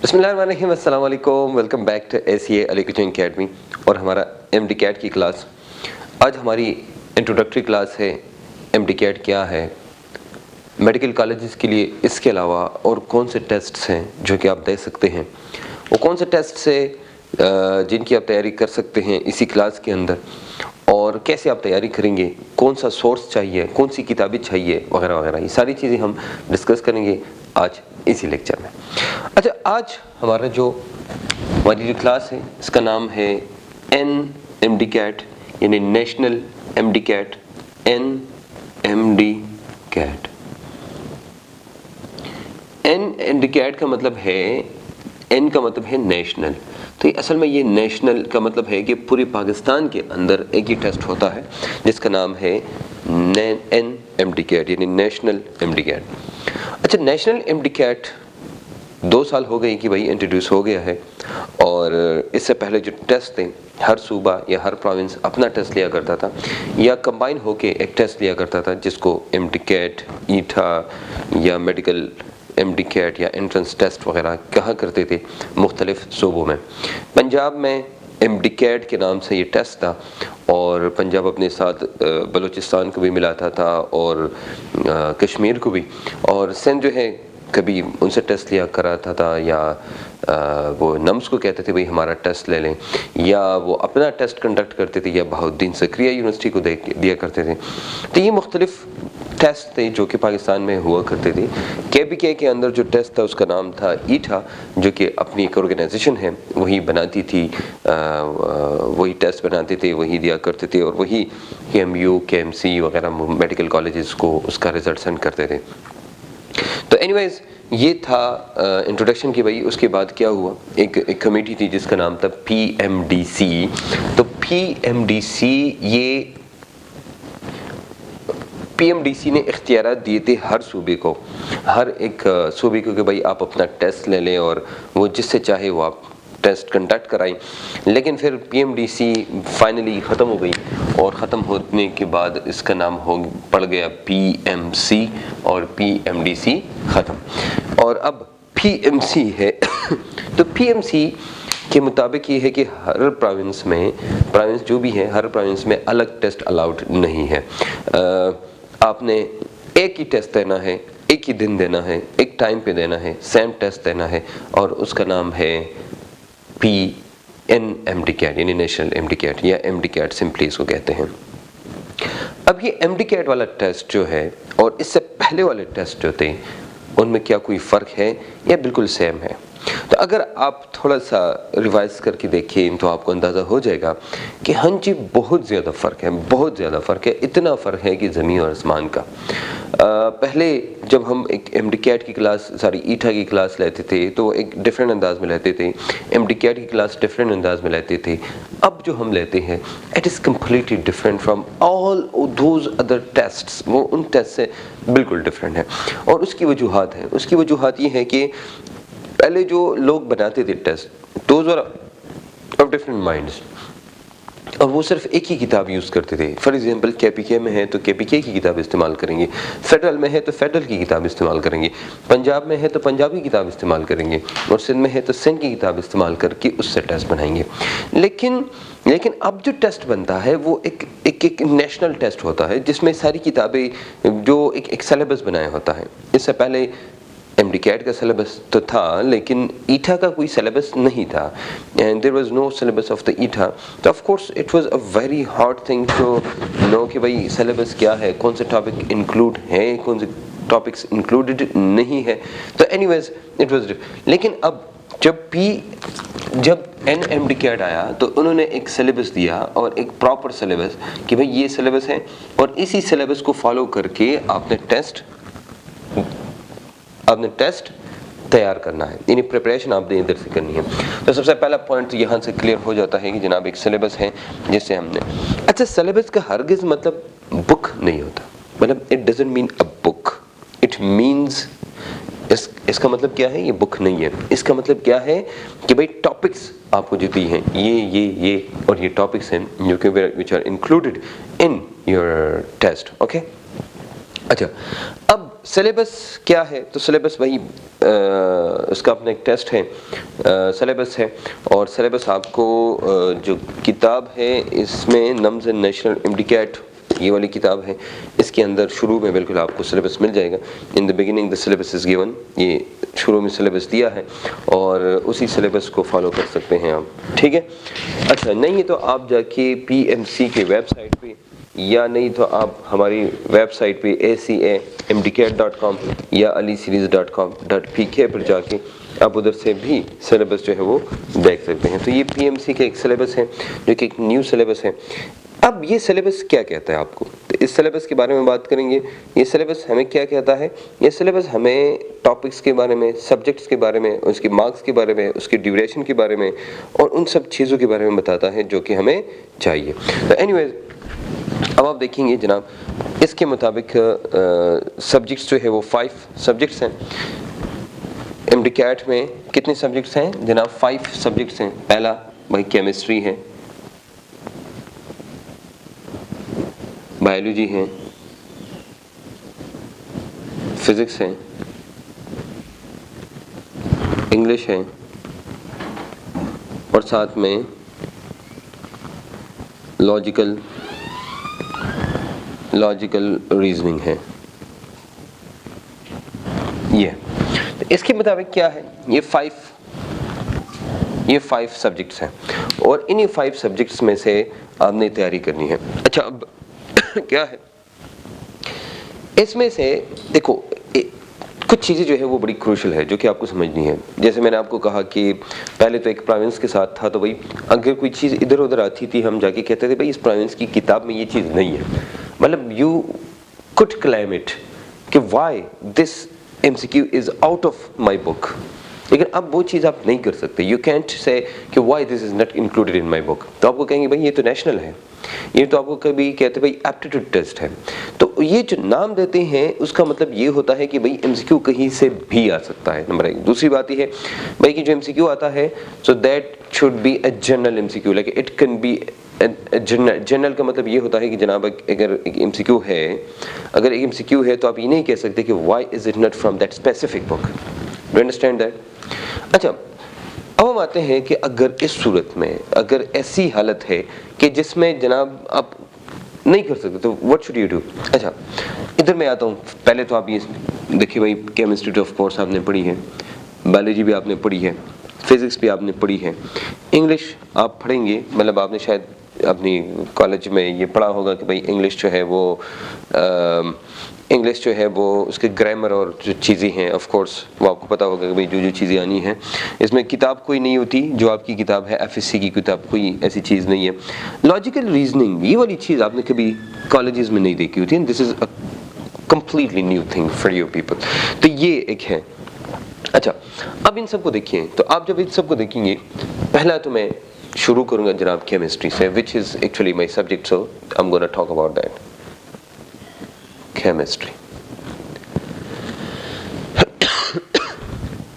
बिस्मिल्लाहिर्रहमानिर्रहीम, अस्सलाम वालेकुम। Welcome back to ACA Ali coaching academy और हमारा MD-CAT की क्लास। आज हमारी इंट्रोडक्टरी क्लास है। MD-CAT क्या है, मेडिकल कॉलेजेस के लिए इसके अलावा और कौन से टेस्ट्स हैं जो कि आप दे सकते हैं, वो कौन से टेस्ट्स है जिनकी आप तैयारी कर सकते हैं इसी क्लास के अंदर, और कैसे आप तैयारी करेंगे, कौन सा सोर्स चाहिए, कौन सी किताबें चाहिए वगैरह वगैरह, ये सारी चीज़ें हम डिस्कस करेंगे आज इसी लेक्चर में। अच्छा, आज हमारी जो क्लास है इसका नाम है NMD-CAT, यानी नेशनल MD-CAT। NMD-CAT NMD-CAT का मतलब है, N का मतलब है नेशनल। तो असल में ये नेशनल का मतलब है कि पूरे पाकिस्तान के अंदर एक ही टेस्ट होता है जिसका नाम है NMD-CAT, यानी नेशनल MD-CAT। अच्छा, नेशनल MD-CAT 2 साल हो गए कि भाई इंट्रोड्यूस हो गया है, और इससे पहले जो टेस्ट थे हर सूबा या हर प्रोविंस अपना टेस्ट लिया करता था या कंबाइन होके एक टेस्ट लिया करता था जिसको MD-CAT, ईठा या मेडिकल MD-CAT या एंट्रेंस टेस्ट वगैरह कहा करते थे मुख्तलिफ सूबों में। पंजाब में MD-CAT के नाम से ये टेस्ट था, और पंजाब अपने साथ बलूचिस्तान को भी मिलाता था और कश्मीर को भी, और सिंध जो है कभी उनसे टेस्ट लिया कराता था, या वो नम्स को कहते थे भाई हमारा टेस्ट ले लें, या वो अपना टेस्ट कंडक्ट करते थे, या बहाउद्दीन ज़करिया यूनिवर्सिटी को दिया करते थे। तो ये मुख्तलिफ टेस्ट थे जो कि पाकिस्तान में हुआ करते थे। KPK के अंदर जो टेस्ट था उसका नाम था ईठा, जो कि अपनी एक ऑर्गेनाइजेशन है वही बनाती थी, वही टेस्ट बनाते थे, वही दिया करते थे, और वही KMU, KMC वगैरह मेडिकल कॉलेजेस को उसका रिज़ल्ट सेंड करते थे। तो एनीवेज ये था इंट्रोडक्शन की भाई। उसके बाद क्या हुआ, एक कमेटी थी जिसका नाम था PMDC। तो PMDC ने इख्तियारात दिए थे हर सूबे को, हर एक सूबे को कि भाई आप अपना टेस्ट ले लें और वो जिससे चाहे वो आप टेस्ट कंडक्ट कराएं। लेकिन फिर PMDC फाइनली ख़त्म हो गई, और ख़त्म होने के बाद इसका नाम पड़ गया PMC, और PMDC ख़त्म, और अब PMC है। तो PMC के मुताबिक ये है कि हर प्रोविंस जो भी है, हर प्रोविंस में अलग टेस्ट अलाउड नहीं है। आपने एक ही टेस्ट देना है, एक ही दिन देना है, एक टाइम पे देना है, सेम टेस्ट देना है, और उसका नाम है NMD-CAT, यानी नेशनल MD-CAT या MD-CAT सिंपली इसको कहते हैं। अब ये MD-CAT वाला टेस्ट जो है और इससे पहले वाले टेस्ट जो थे उनमें क्या कोई फ़र्क है या बिल्कुल सेम है? तो अगर आप थोड़ा सा रिवाइज करके देखें तो आपको अंदाज़ा हो जाएगा कि हाँ जी, बहुत ज़्यादा फ़र्क है, बहुत ज़्यादा फ़र्क है। इतना फ़र्क है कि ज़मीन और आसमान का। पहले जब हम एक MD-CAT की क्लास, ईठा की क्लास लेते थे तो एक डिफरेंट अंदाज में लेते थे, MD-CAT की क्लास डिफरेंट अंदाज में लेते थे। अब जो हम लेते हैं it is completely different from all those other tests. वो उन टेस्ट से बिल्कुल डिफरेंट है, और उसकी वजूहात है। उसकी वजूहात ये है कि पहले जो लोग बनाते थे test, those were of different minds, और वो सिर्फ एक ही किताब यूज़ करते थे। फॉर एग्जांपल KPK में है तो KPK की किताब इस्तेमाल करेंगे, फेडरल में है तो फेडरल की किताब इस्तेमाल करेंगे, पंजाब में है तो पंजाब की किताब इस्तेमाल करेंगे, और सिंध में है तो सिंध की किताब इस्तेमाल करके उससे टेस्ट बनाएंगे। लेकिन अब जो टेस्ट बनता है वो एक नेशनल टेस्ट होता है जिसमें सारी किताबें, जो एक सिलेबस बनाया होता है। इससे पहले MD-CAT का सिलेबस तो था, लेकिन ईठा का कोई सिलेबस नहीं था, and there was no syllabus of the ETEA. तो of course it was a very hard thing to know कि भाई सिलेबस क्या है, कौन से टॉपिक इंक्लूड हैं, कौन से टॉपिक्स इंक्लूडेड नहीं है। तो एनीवेज इट वाज। लेकिन अब जब NMD-CAT आया तो उन्होंने एक सिलेबस दिया, और एक प्रॉपर सिलेबस कि भाई ये सिलेबस है, और इसी सिलेबस को फॉलो करके आपने टेस्ट तैयार करना है, यानी प्रिपरेशन आपने इधर से करनी है। तो सबसे पहला पॉइंट तो यहाँ से क्लियर हो जाता है कि जनाब एक सिलेबस है जिससे हमने। अच्छा, सिलेबस का हरगिज़ मतलब बुक नहीं होता, मतलब it doesn't mean a book, it means, इसका मतलब क्या है, ये बुक नहीं है। इसका मतलब क्या है कि भाई टॉपिक्स आपको जो दी हैं ये और ये टॉपिक्स हैं जो कि which are included in your test. Okay, अच्छा, अब सिलेबस क्या है, तो सिलेबस वही उसका अपना एक टेस्ट है, सिलेबस है। और सिलेबस आपको जो किताब है इसमें नम्स एंड नेशनल एमडीकैट ये वाली किताब है, इसके अंदर शुरू में बिल्कुल आपको सिलेबस मिल जाएगा। In the beginning the syllabus is given, ये शुरू में सिलेबस दिया है और उसी सिलेबस को फॉलो कर सकते हैं आप, ठीक है। अच्छा, नहीं है तो आप जाके PMC के वेबसाइट पे, या नहीं तो आप हमारी वेबसाइट पे acamdcat.com या aliseries.com.pk पर जाके आप उधर से भी सिलेबस जो है वो देख सकते हैं। तो ये PMC का एक सिलेबस है जो कि एक न्यू सिलेबस है। अब ये सिलेबस क्या कहता है आपको, तो इस सिलेबस के बारे में बात करेंगे। ये सिलेबस हमें क्या कहता है, ये सिलेबस हमें टॉपिक्स के बारे में, सब्जेक्ट्स के बारे में, उसके मार्क्स के बारे में, उसकी ड्यूरेशन के बारे में और उन सब चीज़ों के बारे में बताता है जो कि हमें चाहिए। तो एनीवेज अब आप देखेंगे जनाब, इसके मुताबिक सब्जेक्ट्स जो है वो 5 सब्जेक्ट्स हैं। एमडीकैट में कितने सब्जेक्ट्स हैं जनाब? 5 सब्जेक्ट्स हैं। पहला भाई केमिस्ट्री है, बायोलॉजी है, फिजिक्स है, इंग्लिश है और साथ में लॉजिकल रीजनिंग है। ये तो इसके मुताबिक क्या है, ये 5 सब्जेक्ट्स हैं और इन्हीं 5 सब्जेक्ट्स में से आपने तैयारी करनी है। अच्छा, अब क्या है इसमें से, देखो कुछ चीज़ें जो है वो बड़ी क्रूशल है जो कि आपको समझनी है। जैसे मैंने आपको कहा कि पहले तो एक प्रोविंस के साथ था, तो भाई अगर कोई चीज़ इधर उधर आती थी हम जाके कहते थे भाई इस प्रोविंस की किताब में ये चीज़ नहीं है, मतलब यू कुड क्लेम इट कि why this MCQ is out of my book. लेकिन अब वो चीज़ आप नहीं कर सकते, यू कैंट से कि why this is not included in my book. तो आपको कहेंगे भाई ये तो नेशनल है, ये तो आपको कभी कहते भाई एप्टीट्यूड टेस्ट है। तो ये जो नाम देते हैं उसका मतलब ये होता है कि भाई MCQ कहीं से भी आ सकता है, नंबर 1। दूसरी बात ये है भाई कि जो MCQ आता है so that should be a general MCQ, like it can be general का मतलब ये होता है कि जनाब अगर एक MCQ है, अगर एक MCQ है तो आप ये नहीं कह सकते कि why is it not from that specific book. Do understand that? अच्छा, अब हम आते हैं कि अगर इस सूरत में अगर ऐसी हालत है कि जिसमें जनाब आप नहीं कर सकते तो व्हाट शुड यू डू? अच्छा, इधर मैं आता हूँ। पहले तो आप ये देखिए भाई, केमिस्ट्री तो ऑफ कोर्स आपने पढ़ी है, बायोलॉजी भी आपने पढ़ी है, फिजिक्स भी आपने पढ़ी है, इंग्लिश आप पढ़ेंगे, मतलब आपने शायद अपनी कॉलेज में ये पढ़ा होगा कि भाई इंग्लिश जो है वो उसके ग्रामर और जो चीज़ें हैं ऑफ कोर्स वो आपको पता होगा कि भाई जो चीज़ें आनी हैं, इसमें किताब कोई नहीं होती जो आपकी किताब है FSC की किताब, कोई ऐसी चीज़ नहीं है। लॉजिकल रीजनिंग ये वाली चीज़ आपने कभी कॉलेजेस में नहीं देखी होती, this is a completely new thing for you people. तो ये एक है। अच्छा, अब इन सबको देखिए, तो आप जब इन सबको देखेंगे, पहला तो मैं शुरू करूँगा जनाब केमिस्ट्री से, which is actually my subject, so I am gonna talk about that. Chemistry.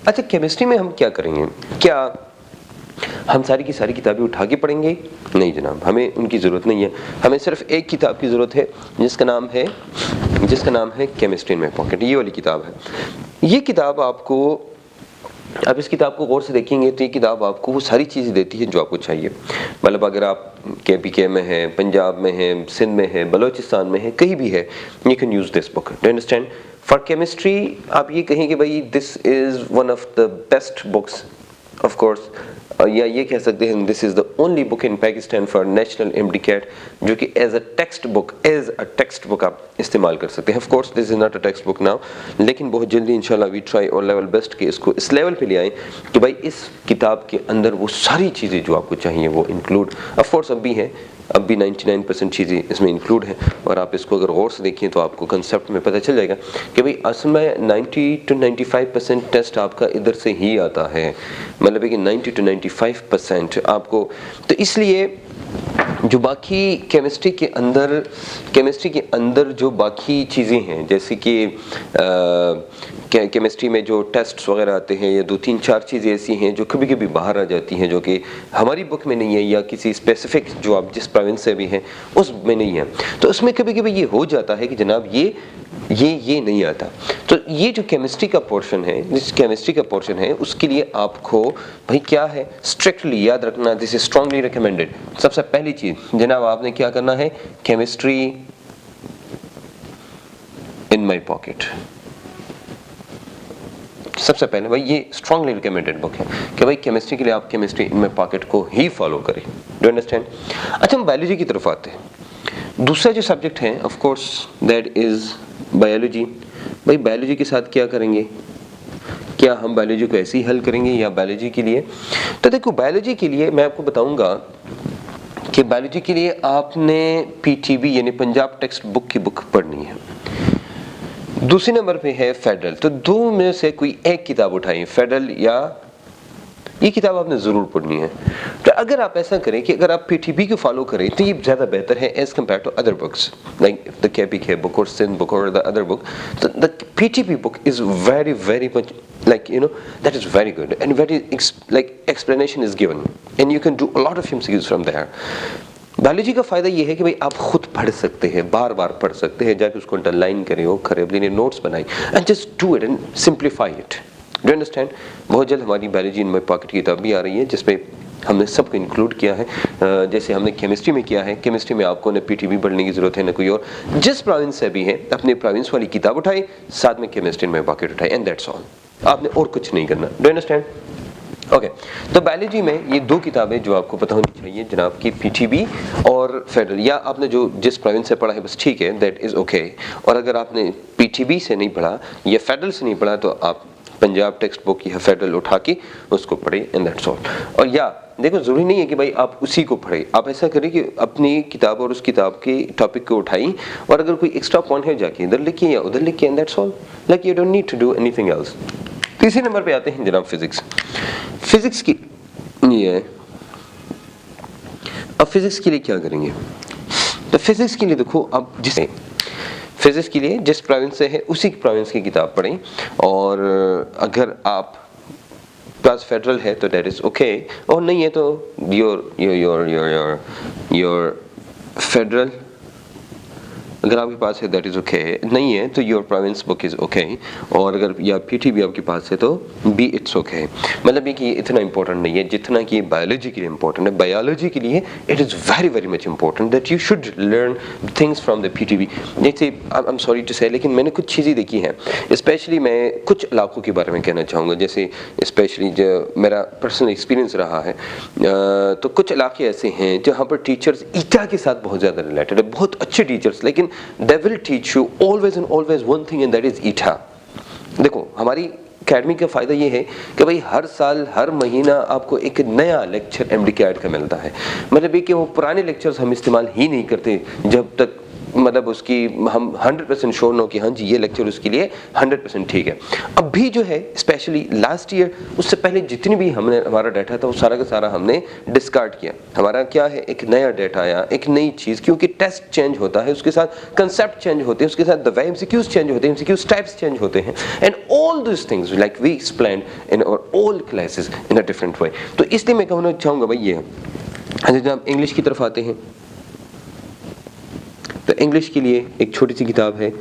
अच्छा, केमिस्ट्री में हम क्या करेंगे? क्या हम सारी की सारी किताबें उठा के पढ़ेंगे? नहीं जनाब, हमें उनकी ज़रूरत नहीं है। हमें सिर्फ एक किताब की ज़रूरत है जिसका नाम है केमिस्ट्री इन माय पॉकेट। ये वाली किताब है। ये किताब आपको, आप इस किताब को गौर से देखेंगे तो ये किताब आपको वो सारी चीज़ें देती है जो आपको चाहिए। मतलब अगर आप KPK में है, पंजाब में है, सिंध में है, बलोचिस्तान में है, कहीं भी है, you can use this book. Do understand? For chemistry आप ये कहेंगे भाई this is one of the best books of course, या ये कह सकते हैं this is the only book in Pakistan for national MDCAT जो कि एज अ टेक्स्ट बुक आप इस्तेमाल कर सकते हैं। Of course this is not a text book now, लेकिन बहुत जल्दी इंशाल्लाह वी ट्राई और लेवल बेस्ट कि इसको इस लेवल पे ले आएँ कि भाई इस किताब के अंदर वो सारी चीज़ें जो आपको चाहिए वो इंक्लूड, ऑफ कोर्स अब भी 99% चीज़ें इसमें इंक्लूड हैं। और आप इसको अगर गौर से देखें तो आपको कंसेप्ट में पता चल जाएगा कि भाई असल में 90 to 95% टेस्ट आपका इधर से ही आता है, मतलब कि 90 to 95% आपको। तो इसलिए जो बाकी केमिस्ट्री के अंदर जो बाकी चीज़ें हैं, जैसे कि केमिस्ट्री में जो टेस्ट्स वगैरह आते हैं या 2-3-4 चीज़ें ऐसी हैं जो कभी कभी बाहर आ जाती हैं जो कि हमारी बुक में नहीं है या किसी स्पेसिफिक जो आप जिस प्रोविंस से भी हैं उसमें नहीं है, तो उसमें कभी कभी ये हो जाता है कि जनाब ये नहीं आता। तो ये जो केमिस्ट्री का पोर्शन है, जिस केमिस्ट्री का पोर्शन है उसके लिए आपको भाई क्या है स्ट्रिक्टली याद रखना, दिस इज स्ट्रांगली रिकमेंडेड। सबसे पहली चीज़ जनाब आपने क्या करना है, केमिस्ट्री इन माई पॉकेट। सबसे पहले भाई ये स्ट्रांगली रिकमेंडेड बुक है कि भाई केमिस्ट्री के लिए आप केमिस्ट्री इन माई पॉकेट को ही फॉलो करें। Do understand? अच्छा हम बायोलॉजी की तरफ आते हैं। दूसरा जो सब्जेक्ट है of course that is biology. भाई बायोलॉजी के साथ क्या करेंगे, क्या हम बायोलॉजी को ऐसे ही हल करेंगे या बायोलॉजी के लिए? तो देखो बायोलॉजी के लिए मैं आपको बताऊंगा कि बायोलॉजी के लिए आपने पीटीबी यानी पंजाब टेक्स्ट बुक की बुक पढ़नी है। दूसरे नंबर पे है फेडरल। तो दो में से कोई एक किताब उठाइए, फेडरल या ये किताब आपने ज़रूर पढ़नी है। तो अगर आप ऐसा करें कि अगर आप पीटीबी को फॉलो करें तो ये ज़्यादा बेहतर है as compare to other books like the KPK book और सिंध बुक और द अदर बुक। तो the PTB book is very very much like you know that is very good and very like explanation is given and you can do a lot of MCQs from there। Biology का फ़ायदा ये है कि भाई आप खुद पढ़ सकते हैं, बार बार पढ़ सकते हैं, जाके उसको अंडरलाइन करें, वो करें, अपने नोट्स बनाएं and just do it and simplify it. Do understand? बहुत जल्द हमारी बायोलॉजी इन माई पॉकेट की किताब भी आ रही है जिसमें हमने सबको इंक्लूड किया है। जैसे हमने केमिस्ट्री में किया है, केमिस्ट्री में आपको न पीटीबी पढ़ने की ज़रूरत है न कोई और, जिस प्रोविंस से भी है अपने प्रोविंस वाली किताब उठाई, साथ में केमिस्ट्री इन माई पॉकेट उठाई एंड दैट्स ऑल। आपने और कुछ नहीं करना। Do understand? ओके तो बायोलॉजी में ये दो किताबें जो आपको पता होनी चाहिए जनाब की पीटीबी और फेडरल, या आपने जो जिस प्रोविंस से पढ़ा है बस ठीक है, दैट इज़ ओके। और अगर आपने पीटीबी से नहीं पढ़ा या फेडरल से नहीं पढ़ा तो आप पंजाब टेक्स्ट बुक या फेडरल उठा के उसको पढ़ें एंड दैट्स ऑल। और या देखो ज़रूरी नहीं है कि भाई आप उसी को पढ़ें, आप ऐसा करें कि अपनी किताब और उस किताब के टॉपिक को उठाई और अगर कोई एक्स्ट्रा पॉइंट है जाके इधर लिखिए या उधर लिखिए and that's all, like you don't need to do anything else. तीसरे नंबर पे आते हैं जनाब फिजिक्स। फिजिक्स की ये है, अब फिजिक्स के लिए क्या करेंगे? तो फिजिक्स के लिए देखो अब जिस फिजिक्स के लिए जिस प्रोविंस से है उसी प्रोविंस की किताब पढ़ें। और अगर आप प्लस फेडरल है तो दैट इज ओके, और नहीं है तो योर फेडरल अगर आपके पास है दैट इज़ ओके, नहीं है तो your province book is okay. और अगर या पीटीबी आपके पास है तो बी इट्स ओके। मतलब ये कि इतना इंपॉर्टेंट नहीं है जितना कि बायोलॉजी के लिए इंपॉर्टेंट है। बायोलॉजी के लिए it is very very much important that you should learn things from the PTB. जैसे आई एम सॉरी टू से लेकिन मैंने कुछ चीज़ें देखी हैं, स्पेशली मैं कुछ इलाकों के बारे में कहना चाहूँगा। जैसे स्पेशली जो मेरा पर्सनल एक्सपीरियंस रहा है, तो कुछ इलाके ऐसे हैं जहाँ पर टीचर्स ईटा के साथ बहुत ज़्यादा रिलेटेड है, बहुत अच्छे टीचर्स, लेकिन they will teach you always and always one thing and that is ईटा। देखो हमारी अकेडमी का फ़ायदा ये है कि भाई हर साल हर महीना आपको एक नया लेक्चर एमडीकैट का मिलता है। मतलब ये कि वो पुराने लेक्चर्स हम इस्तेमाल ही नहीं करते जब तक मतलब उसकी हम 100% श्योर न हो कि हाँ जी ये लेक्चर उसके लिए 100% ठीक है। अब भी जो है स्पेशली लास्ट ईयर उससे पहले जितनी भी हमने हमारा डाटा था वो सारा का सारा हमने डिस्कार्ड किया। हमारा क्या है एक नया डाटा आया, एक नई चीज़, क्योंकि टेस्ट चेंज होता है, उसके साथ कंसेप्ट चेंज होते हैं, उसके साथ द वे एमसीक्यूज चेंज होते हैं, एमसीक्यूज टाइप्स चेंज होते हैं and all this things like we explained in our all classes in a different way. तो इसलिए मैं कहना चाहूँगा भाई ये। अच्छा जब हम इंग्लिश की तरफ आते हैं तो इंग्लिश के लिए एक छोटी सी किताब है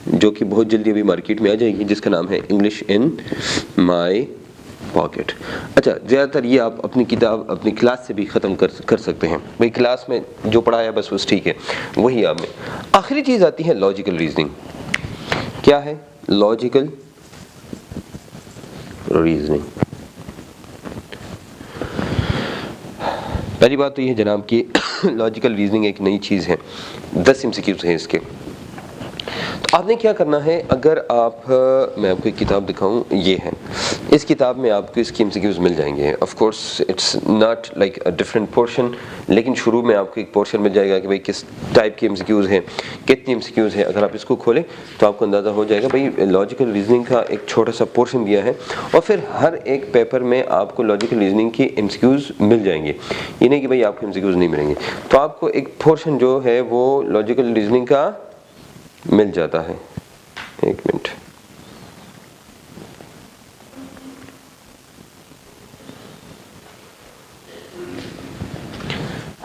जो कि बहुत जल्दी अभी मार्केट में आ जाएगी जिसका नाम है इंग्लिश इन माई पॉकेट। अच्छा ज़्यादातर ये आप अपनी किताब अपनी क्लास से भी ख़त्म कर सकते हैं। भाई क्लास में जो पढ़ाया बस ठीक है वही आपने। आखिरी चीज़ आती है लॉजिकल रीजनिंग। क्या है लॉजिकल रीजनिंग? पहली बात तो ये जनाब कि लॉजिकल रीजनिंग एक नई चीज़ है, 10 MCQs हैं इसके। तो आपने क्या करना है, अगर आप मैं आपको एक किताब दिखाऊं, ये है, इस किताब में आपको इसकी MCQs मिल जाएंगे। Of course it's not like a different portion, लेकिन शुरू में आपको एक पोर्शन मिल जाएगा कि भाई किस टाइप की MCQs हैं, कितनी MCQs हैं। अगर आप इसको खोलें तो आपको अंदाज़ा हो जाएगा। भाई लॉजिकल रीजनिंग का एक छोटा सा पोर्शन दिया है और फिर हर एक पेपर में आपको लॉजिकल रीजनिंग की MCQs मिल जाएंगे। ये नहीं कि भाई आपको MCQs नहीं मिलेंगे। तो आपको एक पोर्शन जो है वो लॉजिकल रीजनिंग का मिल जाता है। एक मिनट,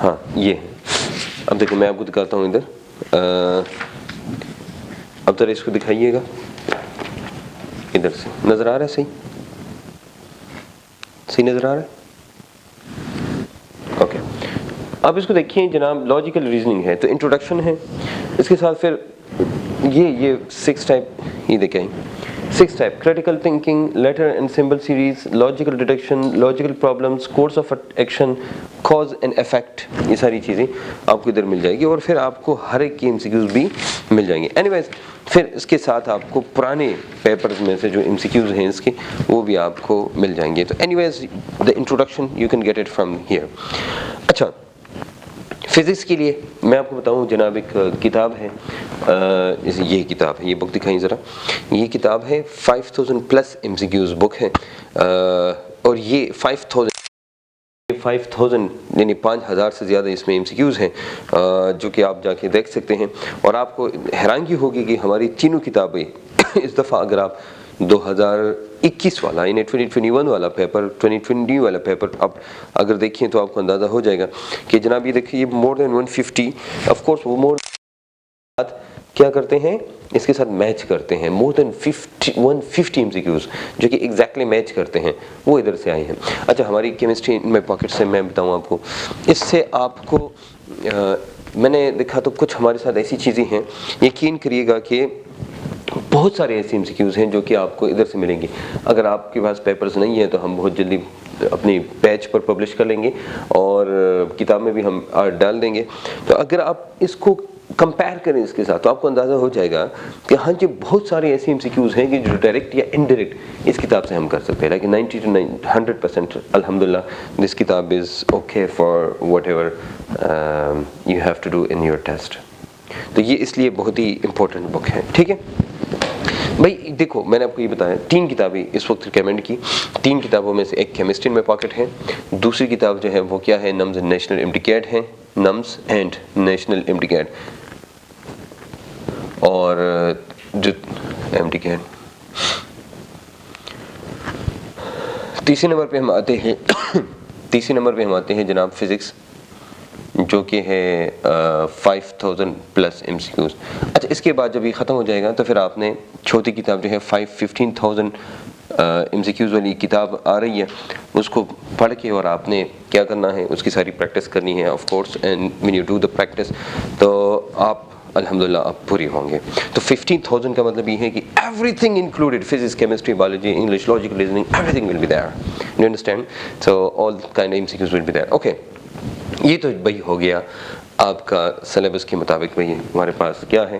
ہاں یہ ہے. اب دیکھیں میں آپ کو دکھاتا ہوں ادھر. اب ذرا اس کو دکھائیے گا ادھر سے. نظر آ رہا ہے؟ صحیح نظر آ رہا ہے؟ اوکے. اب اس کو دیکھیں جناب. لاجیکل ریزننگ ہے تو انٹروڈکشن ہے, اس کے ساتھ پھر یہ 6 ٹائپ. یہ دیکھیں 6 type: critical thinking, letter and symbol series, logical deduction, logical problems, course of action, cause and effect. یہ ساری چیزیں آپ کو ادھر مل جائے گی, اور پھر آپ کو ہر ایک کی MCQs بھی مل جائیں گے. اینی ویز پھر اس کے ساتھ آپ کو پرانے پیپرز میں سے جو MCQs ہیں اس کے وہ بھی آپ کو مل جائیں گے. تو anyways the introduction you can get it from here. اچھا, فزکس کے لیے میں آپ کو بتاؤں جناب ایک کتاب ہے, یہ کتاب ہے, یہ بک دکھائیں ذرا. یہ کتاب ہے 5000+ MCQs بک ہے, اور یہ 5000 یعنی 5000 سے زیادہ اس میں MCQs ہیں جو کہ آپ جا کے دیکھ سکتے ہیں. اور آپ کو حیرانگی ہوگی کہ ہماری تینوں کتابیں اس دفعہ اگر آپ 2021 والا یعنی 2021 والا پیپر, 2020 والا پیپر آپ اگر دیکھیں تو آپ کو اندازہ ہو جائے گا کہ جناب یہ دیکھیے یہ more than 150. آف کورس وہ مور کیا کرتے ہیں اس کے ساتھ میچ کرتے ہیں. more than 150 MCQs جو کہ ایگزیکٹلی میچ کرتے ہیں وہ ادھر سے آئے ہیں. اچھا, ہماری کیمسٹری میں پاکٹ سے میں بتاؤں آپ کو, اس سے آپ کو میں نے دیکھا تو کچھ ہمارے ساتھ ایسی چیزیں ہیں, یقین کریے گا کہ بہت سارے ایسے MCQs ہیں جو کہ آپ کو ادھر سے ملیں گے. اگر آپ کے پاس پیپرز نہیں ہیں تو ہم بہت جلدی اپنی پیج پر پبلش کر لیں گے اور کتاب میں بھی ہم ڈال دیں گے. تو اگر آپ اس کو کمپیئر کریں اس کے ساتھ تو آپ کو اندازہ ہو جائے گا کہ ہاں جی بہت سارے ایسے MCQs ہیں کہ جو ڈائریکٹ یا انڈائریکٹ اس کتاب سے ہم کر سکتے ہیں. لیکن 90 to 100% الحمدللہ دس کتاب is okay for whatever you have to do in your test. تو یہ اس لیے بہت ہی امپورٹنٹ بک ہے. ٹھیک ہے بھائی, دیکھو میں نے آپ کو یہ بتایا 3 کتابیں اس وقت ریکمینڈ کی. 3 کتابوں میں سے ایک کیمسٹری میں پاکٹ ہے, دوسری کتاب جو ہے وہ کیا ہے, نمز اینڈ نیشنل امٹیکیٹ ہے, نمز اینڈ نیشنل امٹیکیٹ. اور جو امٹیکیٹ تیسرے نمبر پہ ہم آتے ہیں جناب فزکس, جو کہ ہے 5000+ MCQs. اچھا, اس کے بعد جب یہ ختم ہو جائے گا تو پھر آپ نے چھوٹی کتاب جو ہے 15,000 MCQs والی کتاب آ رہی ہے, اس کو پڑھ کے اور آپ نے کیا کرنا ہے, اس کی ساری پریکٹس کرنی ہے of course. And when you do the practice تو آپ الحمدللہ آپ پوری ہوں گے. تو 15,000 کا مطلب یہ ہے کہ everything included, physics, chemistry, biology, English, logical reasoning, everything will be there. You understand? So all kind of MCQs will be there. Okay, یہ تو بھائی ہو گیا آپ کا سلیبس کے مطابق. بھائی ہمارے پاس کیا ہے,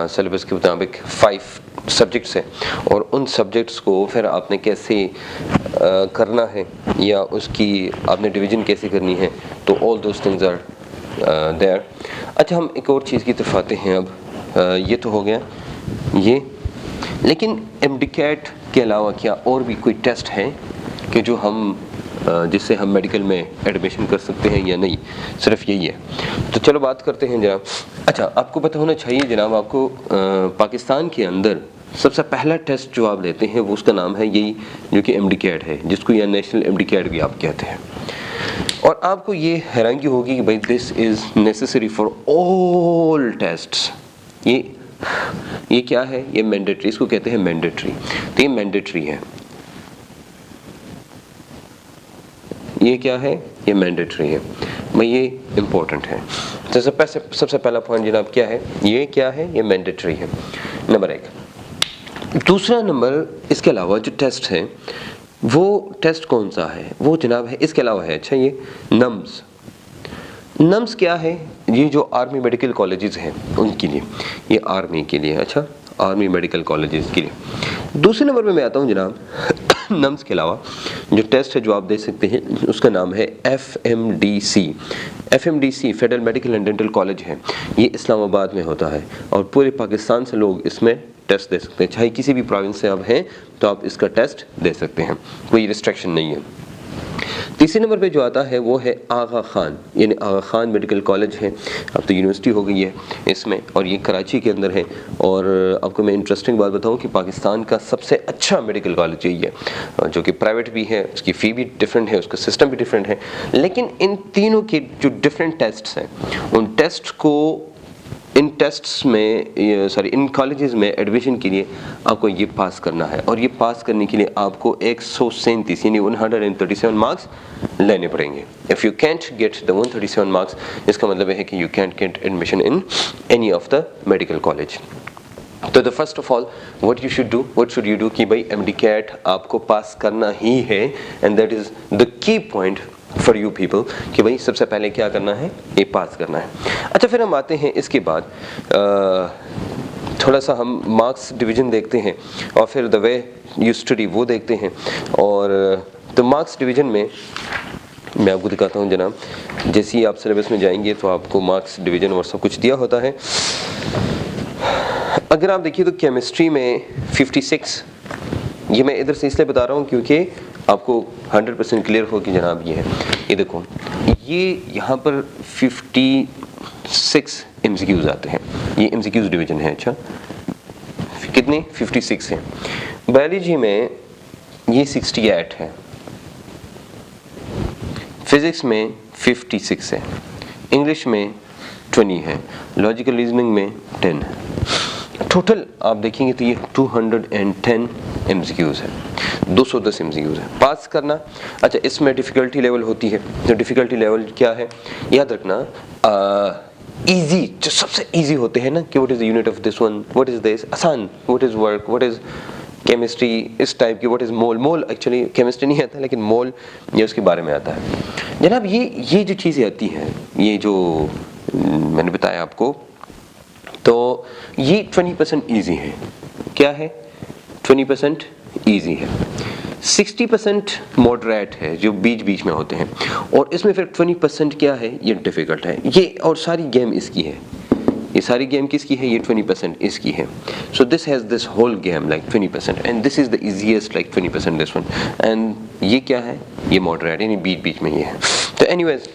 سلیبس کے مطابق 5 سبجیکٹس ہیں, اور ان سبجیکٹس کو پھر آپ نے کیسے کرنا ہے یا اس کی آپ نے ڈویژن کیسے کرنی ہے, تو all those things are there. اچھا, ہم ایک اور چیز کی طرف آتے ہیں. اب یہ تو ہو گیا یہ, لیکن MDCAT کے علاوہ کیا اور بھی کوئی ٹیسٹ ہے کہ جو ہم جس سے ہم میڈیکل میں ایڈمیشن کر سکتے ہیں یا نہیں؟ صرف یہی ہے. تو چلو بات کرتے ہیں جناب. اچھا, آپ کو پتہ ہونا چاہیے جناب, آپ کو پاکستان کے اندر سب سے پہلا ٹیسٹ جو آپ لیتے ہیں وہ اس کا نام ہے یہی, جو کہ MDCAT ہے, جس کو یا نیشنل MDCAT بھی آپ کہتے ہیں. اور آپ کو یہ حیرانگی ہوگی کہ بھائی دس از نیسیسری فار آل ٹیسٹس. یہ کیا ہے, یہ مینڈیٹری, اس کو کہتے ہیں مینڈیٹری. تو یہ مینڈیٹری ہے. یہ کیا ہے, یہ مینڈیٹری ہے. بھائی یہ امپورٹنٹ ہے. سب سے پہلا پوائنٹ جناب کیا ہے, یہ کیا ہے, یہ مینڈیٹری ہے, نمبر 1. دوسرا نمبر, اس کے علاوہ جو ٹیسٹ ہے وہ ٹیسٹ کون سا ہے, وہ جناب ہے اس کے علاوہ ہے. اچھا, یہ نمز. نمز کیا ہے, یہ جو آرمی میڈیکل کالجز ہیں ان کے لیے, یہ آرمی کے لیے. اچھا, آرمی میڈیکل کالجز کے لیے. دوسرے نمبر پہ میں آتا ہوں جناب, نمز کے علاوہ جو ٹیسٹ ہے جو آپ دیکھ سکتے ہیں اس کا نام ہے FMDC. FMDC federal medical and dental college ہے, یہ اسلام آباد میں ہوتا ہے, اور پورے پاکستان سے لوگ اس میں ٹیسٹ دے سکتے ہیں. چاہے کسی بھی پروونس سے آپ ہیں تو آپ اس کا ٹیسٹ دے سکتے ہیں, کوئی ریسٹرکشن نہیں ہے. तीसरे नंबर पे जो आता है वो है आगा खान, यानी आगा खान मेडिकल कॉलेज है, अब तो यूनिवर्सिटी हो गई है इसमें, और ये कराची के अंदर है। और आपको मैं इंटरेस्टिंग बात बताऊं कि पाकिस्तान का सबसे अच्छा मेडिकल कॉलेज यही है, जो कि प्राइवेट भी है, उसकी फ़ी भी डिफरेंट है, उसका सिस्टम भी डिफरेंट है, लेकिन इन तीनों के जो डिफरेंट टेस्ट्स हैं उन टेस्ट को इन टेस्ट्स में इन कॉलेजेस में एडमिशन के लिए आपको ये पास करना है, और ये पास करने के लिए आपको 137 यानी 137 मार्क्स लेने पड़ेंगे। If you can't get the 137 marks, इसका मतलब है कि you can't get admission in any of the medical college. तो the first of all what should you do कि भाई MD-CAT आपको पास करना ही है, and that is the key point for you people कि भाई सबसे पहले क्या करना है, ये पास करना है। अच्छा, फिर हम आते हैं इसके बाद थोड़ा सा हम मार्क्स डिवीज़न देखते हैं, और फिर द वे यू स्टडी वो देखते हैं। और तो मार्क्स डिवीज़न में मैं आपको दिखाता हूँ जनाब, जैसे ही आप सिलेबस में जाएंगे तो आपको मार्क्स डिवीज़न और सब कुछ दिया होता है। अगर आप देखिए तो केमिस्ट्री में 56, ये मैं इधर से इसलिए बता रहा हूँ क्योंकि आपको 100% क्लियर हो कि जनाब ये है, ये देखो, ये यहाँ पर 56 MCQs आते हैं, ये MCQs डिवीज़न है। अच्छा, कितने? 56 हैं। बायोलॉजी में ये 68 है, फिज़िक्स में 56 है, इंग्लिश में 20 है, लॉजिकल रीजनिंग में 10 है। टोटल आप देखेंगे तो ये 210 MCQs है, 210 MCQs है पास करना। अच्छा, इसमें डिफ़िकल्टी लेवल होती है, तो डिफ़िकल्टी लेवल क्या है याद रखना, इजी, जो सबसे इजी होते हैं ना कि what is the unit of this one, what is this, आसान, what is work, what is chemistry, इस टाइप की, what is mole actually chemistry नहीं आता लेकिन मोल ये उसके बारे में आता है जनाब। ये जो चीज़ें आती हैं, ये जो मैंने बताया आपको, तो ये 20% ईजी है। क्या है? 20% ईजी है, 60% मॉडरेट है जो बीच बीच में होते हैं, और इसमें फिर 20% क्या है, ये डिफ़िकल्ट है। ये और सारी गेम इसकी है, ये सारी गेम किसकी है, ये 20% इसकी है। So this has this whole game like 20%, and this is the easiest like 20% this one, and ये क्या है, ये मॉडरेट यानी बीच बीच में ये है। तो anyways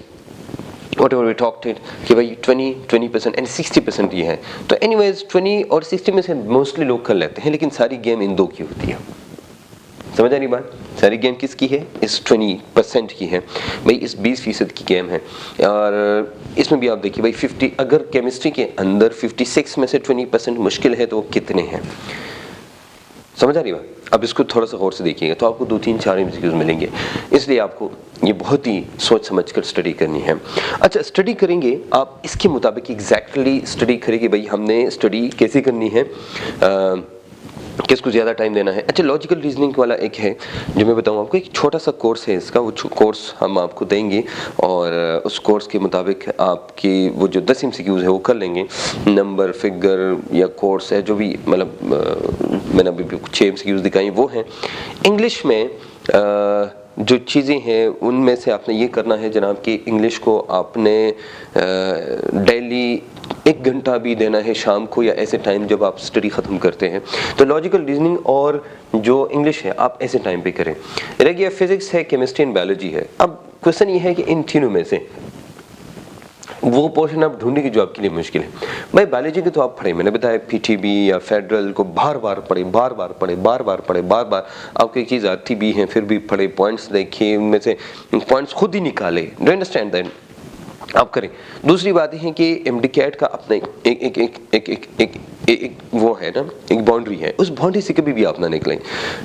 whatever we talked it कि भाई 20% एंड 60% ये है। तो एनीवेज 20 और 60 में से मोस्टली लोग कर लेते हैं, लेकिन सारी गेम इन दो की होती है। समझ आ रही बात? सारी गेम किसकी है? इस 20% की है भाई, इस 20% की गेम है। और इसमें भी आप देखिए भाई 50, अगर केमिस्ट्री के अंदर 56 में से 20% मुश्किल है तो वो कितने हैं? समझ आ रही बात? अब इसको थोड़ा सा गौर से देखिएगा तो आपको 2, 3, 4 MCQs मिलेंगे, इसलिए आपको ये बहुत ही सोच समझ कर स्टडी करनी है। अच्छा, स्टडी करेंगे आप इसके मुताबिक एग्जैक्टली स्टडी करेंगे भाई, हमने स्टडी कैसे करनी है, किसको ज़्यादा टाइम देना है। अच्छा, लॉजिकल रीजनिंग वाला एक है जो मैं बताऊँ आपको, एक छोटा सा कोर्स है इसका, वो कोर्स हम आपको देंगे, और उस कोर्स के मुताबिक आपकी वो जो 10 MCQs है वो कर लेंगे। नंबर, फिगर या कोर्स है जो भी, मतलब मैंने अभी 6 MCQs दिखाई वो हैं। इंग्लिश में जो चीज़ें हैं उनमें से आपने ये करना है जनाब कि इंग्लिश को आपने डेली 1 घंटा भी देना है शाम को, या ऐसे टाइम जब आप स्टडी ख़त्म करते हैं। तो लॉजिकल रीजनिंग और जो इंग्लिश है आप ऐसे टाइम पे करें। रह गया फिज़िक्स है, केमिस्ट्री एंड बायोलॉजी है। अब क्वेश्चन ये है कि इन तीनों में से वो पोर्शन आप ढूंढने की जो आपके लिए मुश्किल है। भाई बायोलॉजी के तो आप पढ़े, मैंने बताया PTB या फेडरल को बार बार पढ़े, आपको एक चीज़ आती भी है फिर भी पढ़े, पॉइंट्स देखे, उनमें से पॉइंट्स खुद ही निकाले, डू अंडरस्टैंड दैट, आप करें। दूसरी बात है कि MD-CAT का अपना एक वो है ना, एक बाउंड्री है, उस बाउंड्री से कभी भी आप ना निकलें।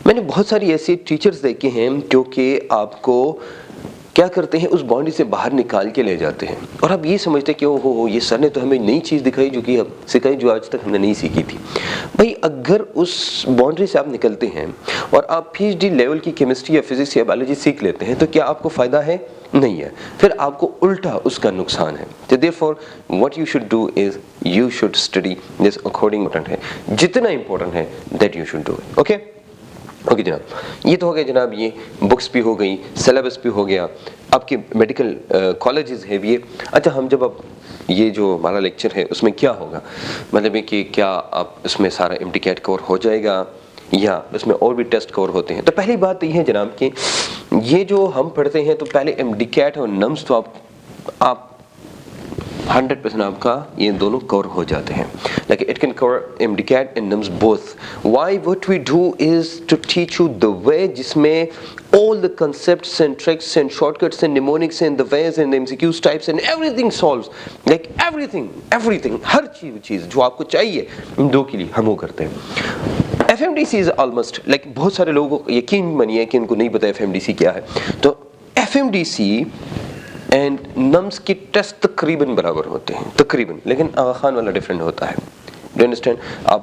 मैंने बहुत सारी ऐसे टीचर्स देखे हैं जो कि आपको क्या करते हैं, उस बाउंड्री से बाहर निकाल के ले जाते हैं, और आप ये समझते हैं कि ओहो ये सर ने तो हमें नई चीज़ दिखाई जो कि अब सिखाई, जो आज तक हमने नहीं सीखी थी। भाई अगर उस बाउंड्री से आप निकलते हैं और आप PhD लेवल की केमिस्ट्री या फिजिक्स या बायोलॉजी सीख लेते हैं तो क्या आपको फ़ायदा है? नहीं है, फिर आपको उल्टा उसका नुकसान है। तो therefore what you should do is you should study this according, important है, जितना इंपॉर्टेंट है that you should do it. Okay जनाब, ये तो हो गया जनाब, ये बुक्स भी हो गई, सिलेबस भी हो गया, आपके मेडिकल कॉलेजेस है भी। अच्छा, हम जब अब ये जो हमारा लेक्चर है उसमें क्या होगा, मतलब है कि क्या आप इसमें सारा MD-CAT कवर हो जाएगा या इसमें और भी टेस्ट कवर होते हैं। तो पहली बात तो ये है जनाब कि یہ جو ہم پڑھتے ہیں تو پہلے MDCAT اور NUMS تو آپ 100% آپ کا یہ دونوں کور ہو جاتے ہیں. Like it can cover MDCAT and NUMS both. Why? What we do is to teach you the way جس میں all the concepts and tricks and shortcuts and mnemonics and the ways and the MCQs types and everything solves. Like everything ہر چیز جو آپ کو چاہیے ان دو کے لیے ہم وہ کرتے ہیں. FMDC is almost like بہت سارے لوگوں کو یقین منیے کہ ان کو نہیں پتا FMDC کیا ہے. تو FMDC اینڈ NUMS کی ٹیسٹ تقریباً برابر ہوتے ہیں تقریباً, لیکن آغا خان والا ڈیفرنٹ ہوتا ہے. Do understand? آپ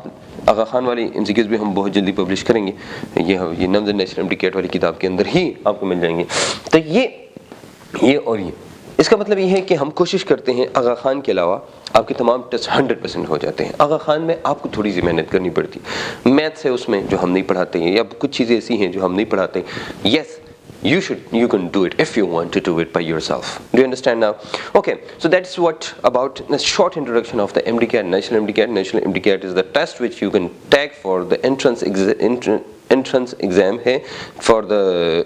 آغا خان والی MCQs بھی ہم بہت جلدی پبلش کریں گے, یہ NUMS اینڈ نیشنل MDCAT والی کتاب کے اندر ہی آپ کو مل جائیں گے. تو یہ اور یہ اس کا مطلب یہ ہے کہ ہم کوشش کرتے ہیں آغا خان کے علاوہ آپ کے تمام ٹیسٹ 100% ہو جاتے ہیں. آغا خان میں آپ کو تھوڑی سی محنت کرنی پڑتی, میتھس ہے اس میں جو ہم نہیں پڑھاتے ہیں, یا کچھ چیزیں ایسی ہیں جو ہم نہیں پڑھاتے. یس, you can do it if you want to do it by yourself. Do you understand now? Okay, so that's what about a short introduction of the MDCAT, National MDCAT. National MDCAT is the test which you can take for the entrance exam ہے for the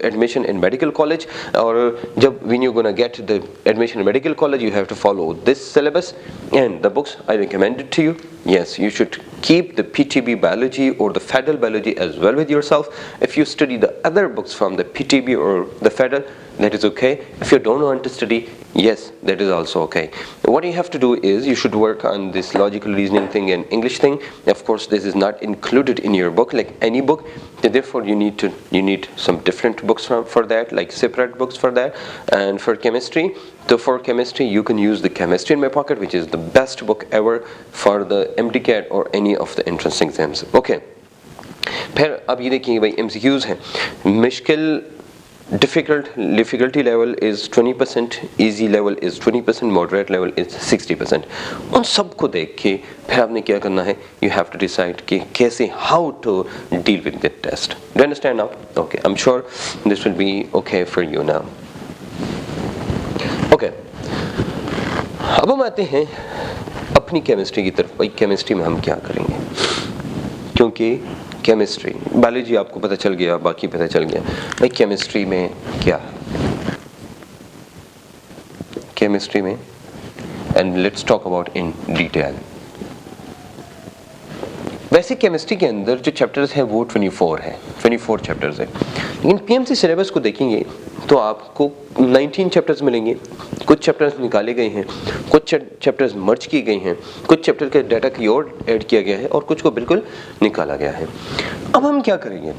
admission in medical college. اور جب when you're gonna get the admission in medical college you have to follow this syllabus and the books I recommend it to you. Yes, you should keep the PTB biology or the federal biology as well with yourself. If you study the other books from the PTB or the federal, that is okay. If you don't want to study, yes, that is also okay. What you have to do is you should work on this logical reasoning thing and English thing. Of course this is not included in your book like any book, therefore you need some different books for that, like separate books for that. And for chemistry, so for chemistry you can use the Chemistry in My Pocket, which is the best book ever for the MDCAT or any of the entrance exams. Okay, پھر اب یہ دیکھیں بھائی MCQs ہیں. مشکل difficulty level is 20%, easy level is 20%, moderate level is 60%. ان سب کو دیکھ کے پھر آپ نے کیا کرنا ہے, you have to decide کہ کیسے how to deal with that test. Do you understand now? Okay, I'm sure this will be okay for you now. Okay, اب ہم آتے ہیں اپنی کیمسٹری کی طرف. بھائی کیمسٹری میں ہم کیا کریں گے, کیونکہ کیمسٹری بایولوجی آپ کو پتہ چل گیا, باقی پتہ چل گیا. بھائی کیمسٹری میں کیا ہے, کیمسٹری میں and let's talk about in detail. ویسے کیمسٹری کے اندر جو چیپٹرز ہیں وہ 24 چیپٹرز ہیں, لیکن PMC سلیبس کو دیکھیں گے تو آپ کو 19 چیپٹرز ملیں گے. کچھ چیپٹرز نکالے گئے ہیں, کچھ چیپٹرز مرج کیے گئے ہیں, کچھ چیپٹر کے ڈیٹا کی اور ایڈ کیا گیا ہے, اور کچھ کو بالکل نکالا گیا ہے. اب ہم کیا کریں گے,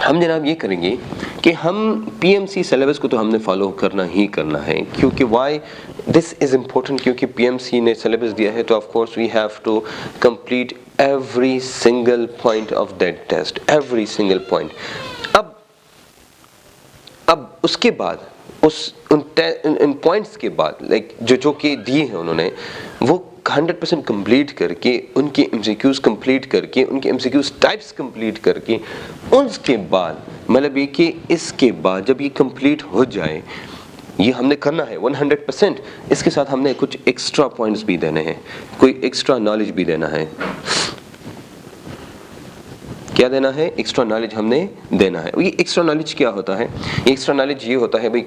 ہم جناب یہ کریں گے کہ ہم PMC سلیبس کو تو ہم نے فالو کرنا ہی کرنا ہے, کیونکہ وائی دس از امپورٹنٹ, کیونکہ PMC نے سلیبس دیا ہے تو of course we have to complete every single point of that test, every single point. اب اس کے بعد ان پوائنٹس کے بعد لائک جو کہ دیے ہیں انہوں نے, وہ 100% کمپلیٹ کر کے, ان کے MCQs کمپلیٹ کر کے, ان کے MCQs ٹائپس کمپلیٹ کر کے, اس کے بعد مطلب یہ کہ اس کے بعد جب یہ کمپلیٹ ہو جائے, یہ ہم نے کرنا ہے 100%. اس کے ساتھ ہم نے کچھ ایکسٹرا پوائنٹس بھی دینے ہیں, کوئی ایکسٹرا نالج بھی دینا ہے. کیا دینا ہے, ایکسٹرا نالج ہم نے دینا ہے. یہ ایکسٹرا نالج کیا ہوتا ہے, یہ ایکسٹرا نالج یہ ہوتا ہے بھائی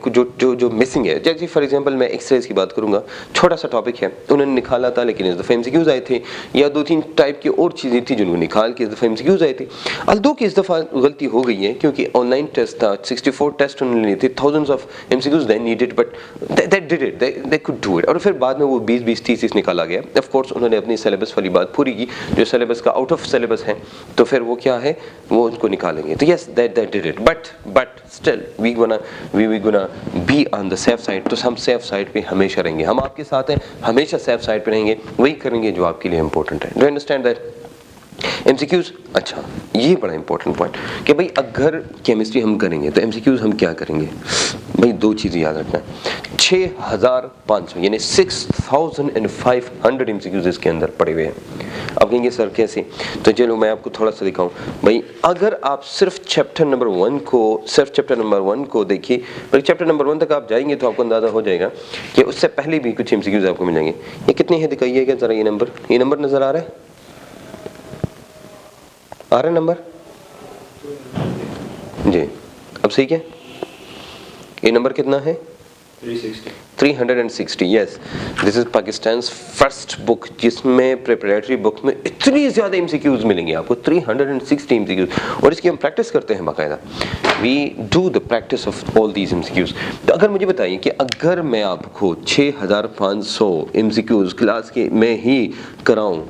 جو مسنگ ہے. جیسے فار ایگزامپل میں ایکس ریز کی بات کروں گا, چھوٹا سا ٹاپک ہے, انہوں نے نکالا تھا لیکن اس دفعہ MCQs آئے تھے, یا 2-3 ٹائپ کی اور چیزیں تھیں جن کو نکال کے اس دفعہ MCQs آئے تھے. الدو کہ اس دفعہ غلطی ہو گئی ہے کیونکہ آن لائن ٹیسٹ تھا, 64 ٹیسٹ انہوں نے لیے تھے, thousands of MCQs they needed but they did it, they could do it. اور پھر بعد میں وہ 20-30 نکالا گیا. آف کورس انہوں نے اپنی سلیبس والی بات پوری کی, جو سلیبس کا آؤٹ آف سلیبس ہے, تو پھر وہ کیا ہے, وہ کو نکالیں گے. تو yes that did it, but still we gonna be on the safe side. تو ہم سیف سائڈ پہ ہمیشہ رہیں گے, ہم آپ کے ساتھ ہیں, ہمیشہ سیف سائڈ پہ رہیں گے, وہی کریں گے جو آپ کے لیے امپورٹنٹ ہے. Do you understand that? MCQs, اچھا یہ بڑا امپورٹنٹ پوائنٹ کہ بھائی اگر کیمسٹری ہم کریں گے تو MCQs ہم کیا کریں گے. بھائی 2 چیزیں یاد رکھنا ہے, 6500 یعنی 6500 MCQs اس کے اندر پڑے ہوئے ہیں. آپ کہیں گے سر کیسے, تو چلو میں آپ کو تھوڑا سا دکھاؤں. بھائی اگر آپ صرف چیپٹر نمبر 1 کو دیکھیے, چیپٹر نمبر 1 تک آپ جائیں گے تو آپ کو اندازہ ہو جائے گا کہ اس سے پہلے بھی کچھ MCQs آپ کو مل جائیں گے. یہ کتنے ہیں دکھائیے گا ذرا, یہ نمبر نظر آ رہا ہے, نمبر جی اب صحیح کیا, ये नंबर कितना है? 360. Yes, this is Pakistan first book जिसमें प्रिपरेटरी बुक में इतनी ज़्यादा एमसीक्यूज मिलेंगे आपको, 360 एमसीक्यूज, और इसकी हम प्रैक्टिस करते हैं बाकायदा. We do the practice of all these MCQs. तो अगर मुझे बताइए कि अगर मैं आपको 6500 एमसीक्यूज क्लास के में ही कराऊं,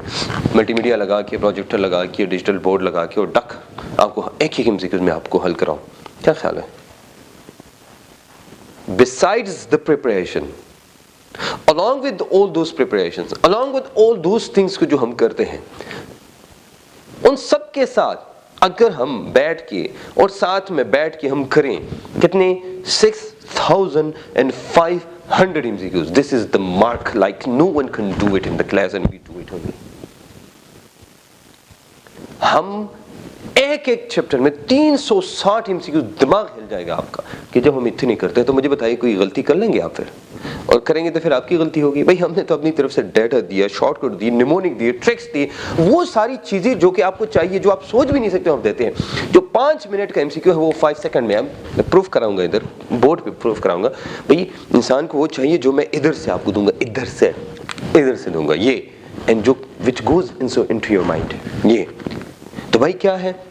मल्टीमीडिया लगा के, प्रोजेक्टर लगा के, डिजिटल बोर्ड लगा के, और डक आपको एक एक एमसीक्यूज में आपको हल कराऊं, क्या ख्याल है? Besides the preparation, along with all those preparations, along with all those things को जो हम करते हैं, उन सब के साथ अगर हम बैठ के और साथ में बैठ के हम करें कितने 6500 MCQs. This is the mark, like no one can do it in the class and we do it only. हम एक एक चैप्टर में 360 एमसीक्यू, दिमाग हिल जाएगा आपका कि जब हम इतने करते हैं. तो मुझे बताइए कोई गलती कर लेंगे आप फिर? और करेंगे तो फिर आपकी गलती होगी. भाई हमने तो अपनी तरफ से डाटा दिया, शॉर्टकट दी, निमोनिक दिए, ट्रिक्स दिए, वो सारी चीजें जो कि आपको चाहिए, जो आप सोच भी नहीं सकते हम देते हैं. जो 5 मिनट का एमसीक्यू है वो 5 सेकंड में मैं प्रूफ कराऊंगा, इधर बोर्ड पे प्रूफ कराऊंगा. भाई इंसान को वो चाहिए जो मैं इधर से आपको दूंगा, इधर से दूंगा ये, एंड जो which goes into your mind ये. तो भाई क्या है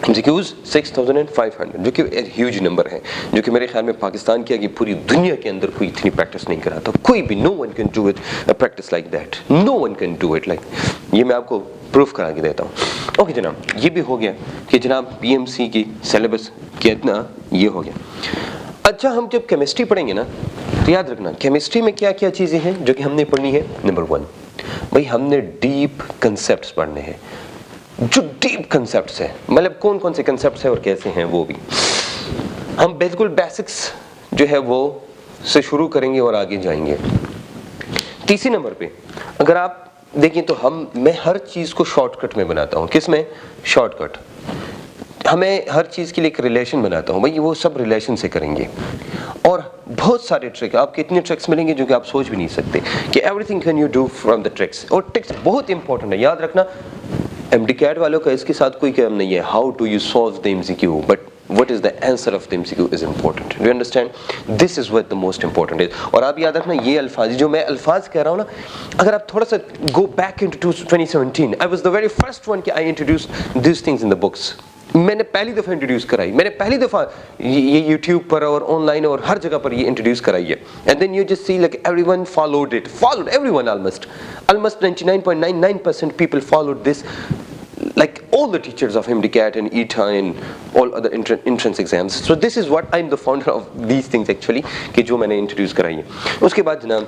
MCQs 6500, जो कि ह्यूज नंबर है, जो कि मेरे ख्याल में पाकिस्तान की आगे पूरी दुनिया के अंदर कोई इतनी प्रैक्टिस नहीं कराता. कोई भी, no one can do it practice like that, no one can do it like. ये मैं आपको प्रूफ करा के देता हूँ. ओके जनाब, ये भी हो गया कि जनाब PMC की सिलेबस कितना ये हो गया. अच्छा, हम जब केमिस्ट्री पढ़ेंगे ना तो याद रखना केमिस्ट्री में क्या क्या चीज़ें हैं जो कि हमने पढ़नी है. नंबर 1, भाई हमने डीप कंसेप्ट्स पढ़ने हैं. जो डीप कंसेप्ट्स हैं, मतलब कौन कौन से कंसेप्ट्स हैं और कैसे हैं, वो भी हम बिल्कुल बेसिक्स जो है वो से शुरू करेंगे और आगे जाएंगे. तीसरे नंबर पे अगर आप देखें तो मैं हर चीज़ को शॉर्टकट में बनाता हूँ. किस में? शॉर्टकट. हमें हर चीज़ के लिए एक रिलेशन बनाता हूँ, भाई वो सब रिलेशन से करेंगे. और बहुत सारे ट्रिक, आपके इतने ट्रिक्स मिलेंगे जो कि आप सोच भी नहीं सकते कि everything can you do from the tricks. और ट्रिक्स बहुत इंपॉर्टेंट है, याद रखना. MDCAT वालों का इसके साथ कोई काम नहीं है, how do you solve the MCQ, but what is the answer of the MCQ is important. Do you understand? This is what the most important is. और आप याद रखना ये अल्फाज, जो मैं अल्फाज कह रहा हूँ ना, अगर आप थोड़ा सा go back into 2017, I was the very first one कि I introduced these things in the books. मैंने पहली दफ़ा इंट्रोड्यूस कराई, मैंने पहली दफ़ा ये YouTube पर और ऑनलाइन और हर जगह पर ये इंट्रोड्यूस कराई है. And then you just see like everyone followed everyone, almost 99.99% people followed this, like all the teachers of MDCAT and ETA and all other entrance exams. So this is what I'm the founder of these things actually, कि जो मैंने introduce कराई है. उसके बाद जनाब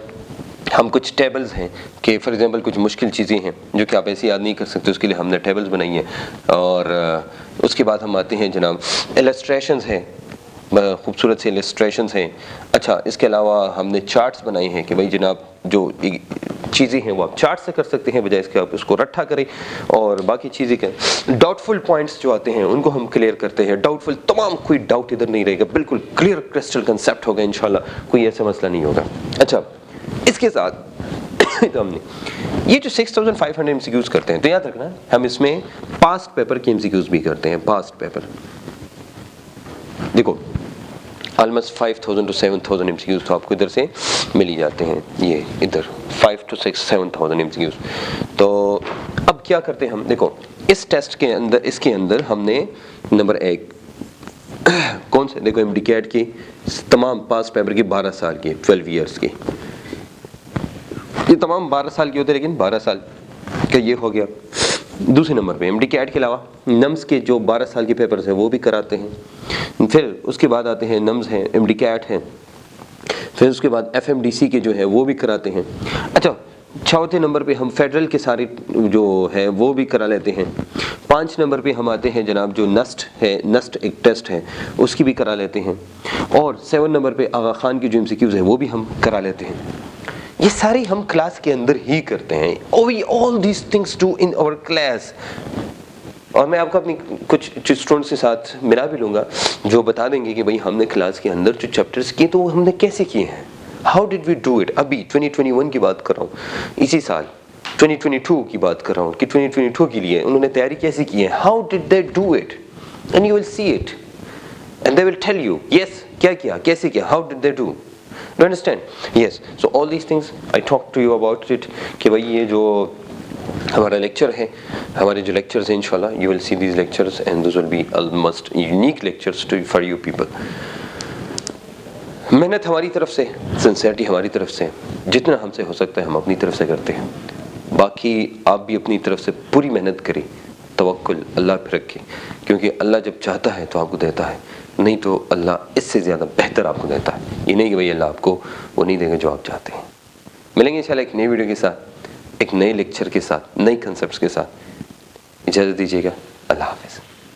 हम कुछ टेबल्स हैं कि फॉर एग्जांपल कुछ मुश्किल चीज़ें हैं जो कि आप ऐसे याद नहीं कर सकते, उसके लिए हमने टेबल्स बनाई हैं. और उसके बाद हम आते हैं जनाब इलस्ट्रेशंस हैं, खूबसूरत से इलस्ट्रेशंस हैं. अच्छा, इसके अलावा हमने चार्ट्स बनाए हैं कि भाई जनाब जो चीज़ें हैं वो आप चार्ट से कर सकते हैं बजाय इसके आप उसको रट्ठा करें. और बाकी चीज़ें क्या, डाउटफुल पॉइंट्स जो आते हैं उनको हम क्लियर करते हैं. डाउटफुल तमाम, कोई डाउट इधर नहीं रहेगा, बिल्कुल क्लियर क्रिस्टल कंसेप्ट होगा इंशाल्लाह, कोई ऐसा मसला नहीं होगा. अच्छा, इसके साथ तो हमने ये जो 6500 MCQs करते हैं, तो याद रखना हम इसमें पास्ट पेपर के MCQs भी करते हैं. पास्ट पेपर देखो ऑलमोस्ट 5000 to 7000 MCQs तो आपको इधर से मिल ही जाते हैं. ये इधर 5 to 7,000 MCQs. तो अब क्या करते हैं हम, देखो इस टेस्ट के अंदर, इसके अंदर हमने नंबर 1 कौन से, देखो MDCAT की तमाम पास पेपर की 12 साल की, 12 years की, ये तमाम 12 साल की होते हैं, लेकिन 12 साल का ये हो गया. दूसरे नंबर पे MDCAT के अलावा नम्स के जो 12 साल के पेपर्स हैं वो भी कराते हैं. फिर उसके बाद आते हैं नम्स हैं, MDCAT हैं, फिर उसके बाद FMDC के जो है वो भी कराते हैं. अच्छा, चौथे नंबर पे हम फेडरल के सारे जो है वो भी करा लेते हैं. 5 नंबर पे हम आते हैं जनाब जो नस्ट है, नस्ट एक टेस्ट है, उसकी भी करा लेते हैं. और 7 नंबर पे आगा खान की जो MCQs है वो भी हम करा लेते हैं. ये सारी हम क्लास के अंदर ही करते हैं. All these things do in our class. और मैं आपको अपनी कुछ स्टूडेंट्स के साथ मिला भी लूँगा जो बता देंगे कि भाई हमने क्लास के अंदर जो चैप्टर्स किए तो वो हमने कैसे किए हैं, how did we do it. अभी 2021 की बात कर रहा हूँ, इसी साल 2022 की बात कर रहा हूँ कि 2022 के लिए उन्होंने तैयारी कैसे की है, how did they do it, and you will see it. and they will tell you yes kya kiya, kaise kiya, how did they do. Do you understand? Yes. So all these things I talked to you about it کہ بھائی یہ جو ہمارا lecture ہے, ہمارے جو lectures ہیں انشاءاللہ you will see these lectures and those will be almost unique lectures for you people. محنت ہماری طرف سے, سنسیئرٹی ہماری طرف سے, جتنا ہم سے ہو سکتا ہے ہم اپنی طرف سے کرتے ہیں. باقی آپ بھی اپنی طرف سے پوری محنت کریں, توکل اللہ پہ رکھیں, کیونکہ اللہ جب چاہتا ہے تو آپ کو دیتا ہے, نہیں تو اللہ اس سے زیادہ بہتر آپ کو دیتا ہے. یہ نہیں کہ بھئی اللہ آپ کو وہ نہیں دے گا جو آپ چاہتے ہیں. ملیں گے انشاءاللہ ایک نئی ویڈیو کے ساتھ, ایک نئے لیکچر کے ساتھ, نئی کنسپٹس کے ساتھ. اجازت دیجیے گا. اللہ حافظ.